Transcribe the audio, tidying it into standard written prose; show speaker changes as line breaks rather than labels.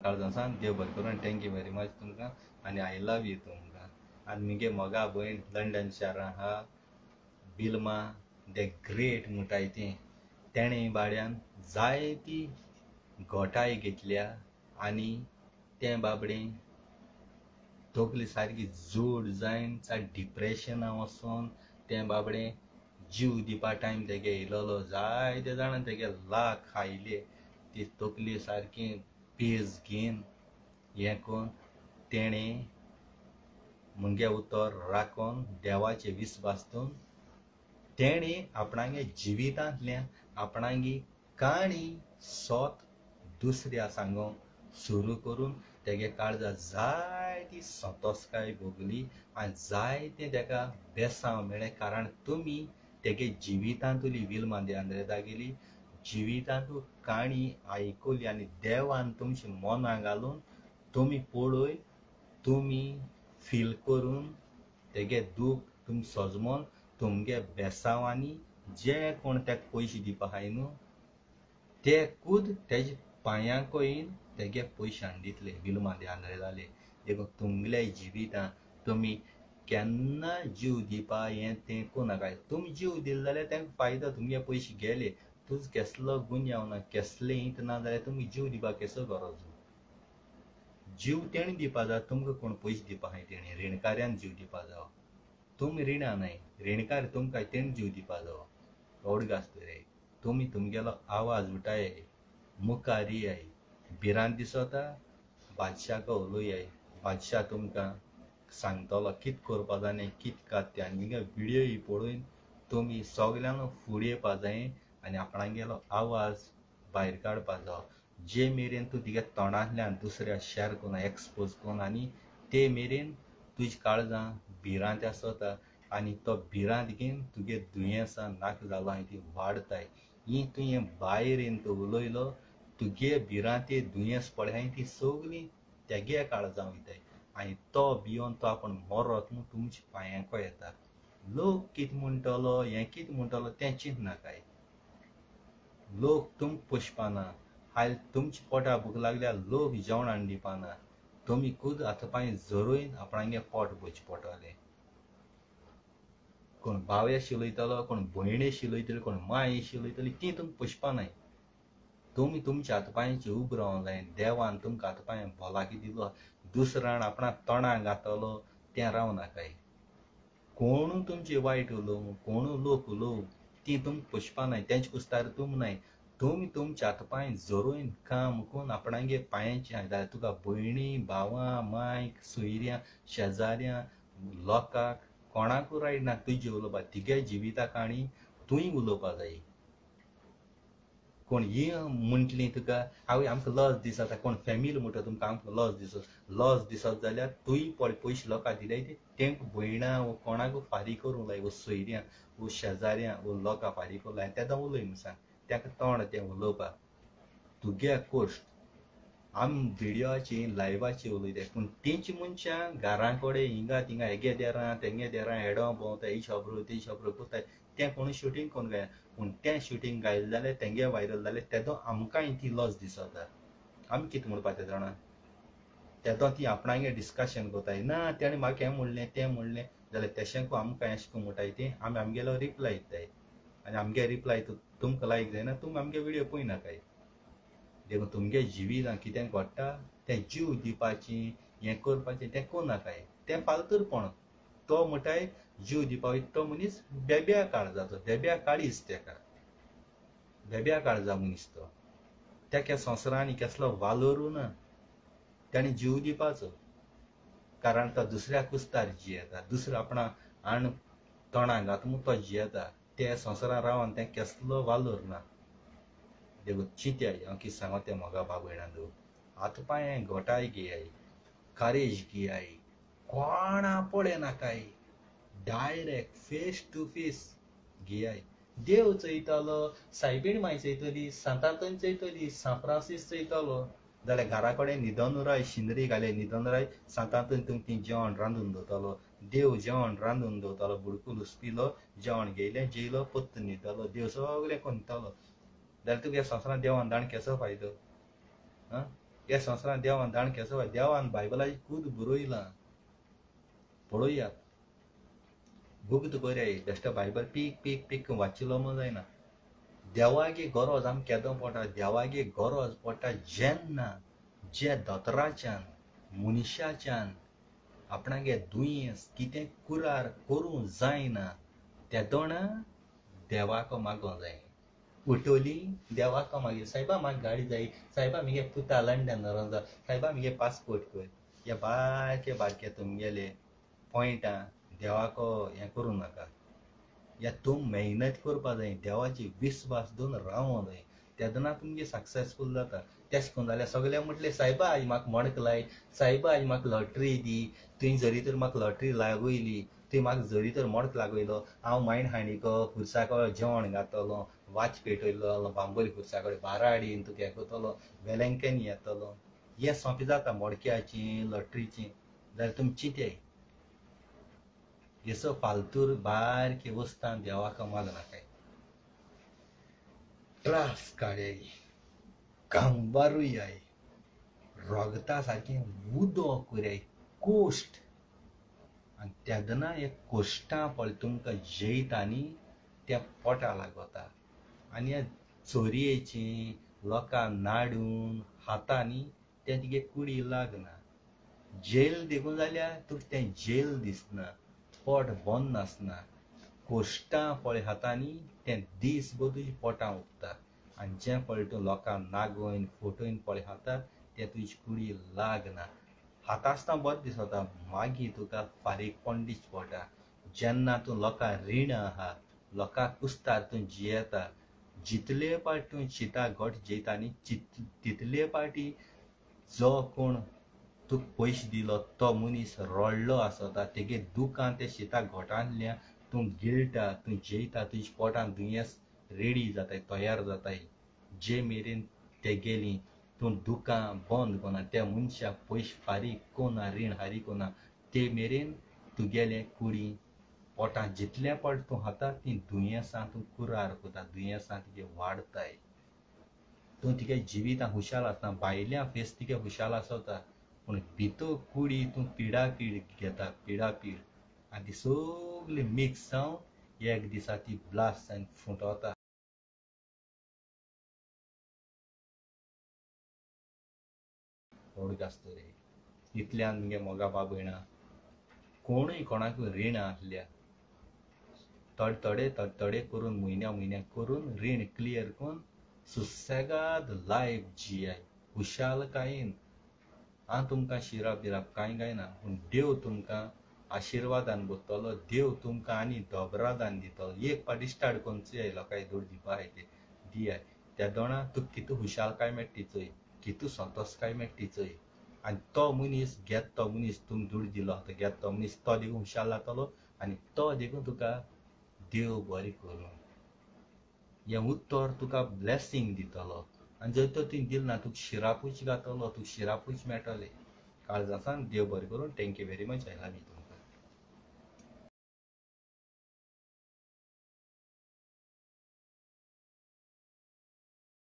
काळजासान देव बरें करून thank you very much तुमकां आनी आय लव यू तुमकां. आनी मुगे मोगा भयण लंडन शारां आहा बिल्मा द ग्रेट म्हणटाय तें तेणें बाड्यान जायती घोटाय घेतल्या आनी तें बाबडें तकली सारकी जोड जायन डिप्रेशना वचोन तें बाबडें जीव दिवपा टायम तेगे येयलोलो. जायते जाणां तेगे लाख खायले ती तकली सारकी पेज घेवन हें कोन्न तेणें मुगे उतर राखोन देवाचे विस्वास दवरून तेणें आपणागे जिवितांतल्यान आपणागी काणी सोत दुसऱ्या सांगोंक सुरू करून तेगे काळजा जायती संतोसकाय भोगली आनी जायते तेका बेसांव मेळ्ळें. कारण तुमी तेगे जिवितांतली विल्मा दे आंद्रेदा गेली जिवितांतू काणी आयकली आनी देवान तुमची मनां घालून तुमी पळय तुमी फील करून तेगे दूख तुमी सजमोन तुमगे बेसांवांनी जे कोण तेका पयशे दिवपा आहाय न्हू ते खूद तेजे पांयांक येवन तेगे पयशांक दितले विल्मा दे आंद्रे जाले. देखून तुमगेल्या जिवितांत तुमी केन्ना जीव दिवपा हें तें कोनाकाय. तुमी जीव दिले जाल्यार तेंका फायदो तुमगे पयशे गेले तुज केसलो गुण येवना केसलें हिंत ना जाल्यार तुमी जीव दिवपाक केसो गरज. जीव तेणी दिवपा जाय तुमकां कोण पयशे दिवपा आहाय तेणी रिणकाऱ्यान जीव दिवपा जावो. तुमी रिणा न्हय रिणकार तुमकां तेणी जीव दिवपा जावो. व्हड आसता रे तुमी तुमगेलो आवाज उठाय मुखार येयाय भिरांत दिसता बादशाहको उलोवयाय बादशाह तुमकां सांगतलो कित करपा जाय आनी कित कात तें आनी मुगे व्हिडियो ही पळोवन तुमी सगल्यांक फुडें येवपा जाय आनी आपणागेलो आवाज भायर काडपा जावो. जे मेरेन तूं तुगे तोंडांतल्यान दुसऱ्या शेअर कोन्न एक्सपोज कोन्न आनी ते मेरेन तुजी काळजां भिरांत आसता आनी तो भिरांत घेवन तुगे दुयेंसां नाका जालो आनी ती वाडटाय. ही तुवें भायर येवन तो उलयलो तुगे भिरांते दुयेंस पडले आनी ती सगलीं तेगे काळजां वयताय आनी तो भियोन तो आपूण मरोत म्हूण तुमच्या पांयांको येता. लोक कितें म्हणटलो हें कितें म्हणटलो तें चिंत नाकाय. लोक तुमकां पोशपाना आयज तुमच्या पोटा भूक लागल्यार लोक जेवण हाडून दिवपाना. तुमी खूद हातपांय जरोवन आपणागे पोट भरचें पडटलें. कोण भावया शिलयतलो कोण भयणे शिलयतली कोण माय शिलयतली ती तुमकां पोशपानाय. तुमी तुमच्या हातपांयचे उबो रावंक जाय. देवान तुमकां हातपांय भलायकी दिलो दुसऱ्यान आपणा तोंडाक घातलो तें राव नाकाय. कोणूय तुमचे वायट उलोवं कोणूय लोक उलोवं ती तुमकां पोशपानाय तेंचे कुस्तार तुमी न्हय. तुमी तुमचे हातपांय जरोवन काम करून आपणागे पांयांचे जाल्यार तुका भयणी भावां माय सोयऱ्यां शेजाऱ्यां लोकांक कोणाकूय रायट ना तुजी उलोवपा तिगे जिविता काणी तुवें उलोवपा जाय. कोण ही म्हटलीं तुका आवय आमकां लॉस दिसता कोण फॅमिली म्हणटा तुमकां आमकां लॉस दिसत जाल्यार तुवें पयशे लोकांक दिल्याय तेंकां भयणां वो कोणाकूय फारीक करूंक लाय वो सोयऱ्यां वो शेजाऱ्यां वो लोकांक फारीक करूं लाय तेदो उलय म्हूण सांग तेका तोंड तें उलोवपाक. तुगे कोश्ट आमी व्हिडियोचे लायव्हाचे उलयताय पूण तेंची मनशां घरां कडेन हिंगा थिंगा हेगे देरां तेंगे देरां हेडो भोंवताय ही शॉबरो ती शॉबरो करताय तें कोणूय शुटींग कोन्न गाय पूण तें शुटींग घायलें जाल्यार तेंगे व्हायरल जालें तेदो आमकांय ती लॉस दिसता. आमी कितें म्हणपा तें जाणा तेदो ती आपणागे डिस्कशन कोताय ना तेणें म्हाका हें म्हणलें तें म्हणलें जाल्यार तेशेंको आमकां एशें को म्हणटाय तें आमी आमगेलो रिप्लाय दिताय आनी आमगे रिप्लाय तुमकां लायक जायना तुमी आमगे व्हिडियो पळयनाकाय. देखून तुमगे जिवितां कितें घडटा तें जीव दिवपाचें हें करपाचें तें कोनाकाय तें फालतूरपण. तो म्हणटाय जीव दिवपा वयता तो मनीस बेब्या काळजाचो बेब्या काळीज तेका बेब्या काळजा मनीस तो तेका संवसारांनी केसलो वालोरू ना. ताणें जीव दिवपाचो कारण तो दुसऱ्या कुस्तार जियेता दुसरो आपणा आण तोंडाक घात म्हूण तो जियेता ते संवसारान रावन तें केसलो वालोर ना. देखून चिंत्याय हांव कितें सांगो तें मोगा बाबयणांदो हातपांय घोटाय घेयाय कारेज घेयाय कोणा पळय नाकाय डायरेक्ट फेस टू फेस घेयाय. देव चयतलो सायबीण माय चयतली सांतांतन चयतली सान फ्रांसीस चयतलो जाल्यार घरा कडेन न्हिदोन राय शिनरी घाले न्हिदोन राय सांतांतन तुमकां जेवण रांदून दवरतलो. देव जेवण रांदून दवरतलो बुडकूल उस्पिलो जेवण घेयलें जेयलो पत्त न्हिदतलो देव सगलें कोन्न दितलो जाल्यार तुका ह्या संवसारांत देवान दान केसो फायदो. ह्या संवसारान देवान दान केसो देवान बायबलाची खूद बरोयलां पळोवयात भुगत कोरयाय बेश्टो बायबल पीक पीक पीक वाचिलो म्हूण जायना देवागे गरज आमकां केदो पडटा देवागे गरज पडटा जेन्ना जे दोतोराच्यान मनशाच्यान आपणागे दुयेंस कितें कुरार करूं जायना तेदोणा देवाको मागो जाय उठोली देवाको मागीर सायबा म्हाका गाडी जाय सायबा म्हगे पुता लंडन रावता सायबा म्हगे पासपोर्ट कर हे बारके बारके तुमगेले पॉयंटां देवाको हें करूं नाका या तुम मेहनत करपा जाय देवाची विस्वास दवरून रावूं जाय तेदोना तुमगे सक्सेसफूल जाता तेश कोन्न जाल्यार सगळे म्हटले सायबा आज म्हाका मणक लाय सायबा आज म्हाका लॉटरी दी तुवें जरी तर म्हाका लॉटरी लागयली तुवें म्हाका जरी तर मणक लागयलो हांव मायंड हांडीको खुर्साको जेवण घातलो वाच पेटयलो बांबोली खुर्सा कडेन बाराडीन तुका हें करतलो वेलेंकेन येतलो हें सोंपें जाता मडक्याचें लॉटरीचें जाल्यार तुमी चिंत्याय येसो फालतूर बारके वस्तां देवाक मागनाकाय त्रास काडयाय कांबारूयाय रोगता सारकें उदो करयाय कोश्ट आनी तेदना हे कोश्टां पळय तुमकां जैता न्ही त्या पोटा लागता आनी ह्या चोरयेचीं लोकां नाडून खाता न्ही तें तिगे कुडी लागना जेल देखून जाल्यार तुका तें जेल दिसना पोट बंद नासना कोश्टां पळय खाता न्ही तें दीसभर तुज्या पोटां उरता आनी जें पळय तूं लोकां नागोवन फोटोवन पळय खाता तें तुजी कुडी लागना हाता आसतना बरें दिसता मागीर तुका फारीकपण दिश्टी पडटा जेन्ना तूं लोकां रीण आहा लोकां कुस्तार तूं जियेता जितले पाटी तूं चिता घोट जैता न्ही तितले पाटी जो कोण तुका पयशे दिलो तो मनीस रडलो आसता तेगे दुखान ते शिता घोटांतल्यान तूं गिळटा तूं जैता तुज्या पोटान दुयेंस रेडी जाताय तयार जाताय जे मेरेन ते गेली तूं दुखां बंद कोना त्या मनशाक पयशे फारीक कोना रीण फारीक कोना ते मेरेन तुगेले कुडी पोटां जितले पाट तूं खाता ती दुयेंसां तूं कुरार कोता दुयेंसां तुगे वाडताय तूं तुगे जिवितां खुशाल आसता भायल्या फेस तुगे खुशाल आसता पूण भितर कुडी तूं पिडापीड घेता पिडापीड आनी ती सगळी मिक्स जावन एक दिसा ती ब्लास्ट जावन फुटोता ओडक आसता रे इतल्यान मुगे मोगा बाबयणा कोणूय कोणाक रीण आसल्या तडतडे करून म्हयन्या करून रीण क्लियर करून सुसेगाद लायफ जियाय खुशालकायेन हांव तुमकां शिराप बिराप कांय गायना पूण देव तुमकां आशिर्वादान भरतलो देव तुमकां आनी दोबरादान दितलो एक पाटी स्टार्ट करून चोय लोकांय दोड दिवपा हाय ते दियाय त्या दोणा तुका कितू खुशालकाय मेळटा चोय कितू संतोशकाय मेळटा चोय आनी तो मनीस घेत तो मनीस तुमी दूड दिलो तो घेत तो मनीस तो देखून खुशाल जातलो आनी तो देखून तुका देव बरें करूं हें उत्तर तुका ब्लेसींग दितलो आनी जर तर तुवें दिल ना तुका शिरापूच घातलो तुका शिरापूच मेळटलें काळजासान देव बरें करूं thank you very much I love you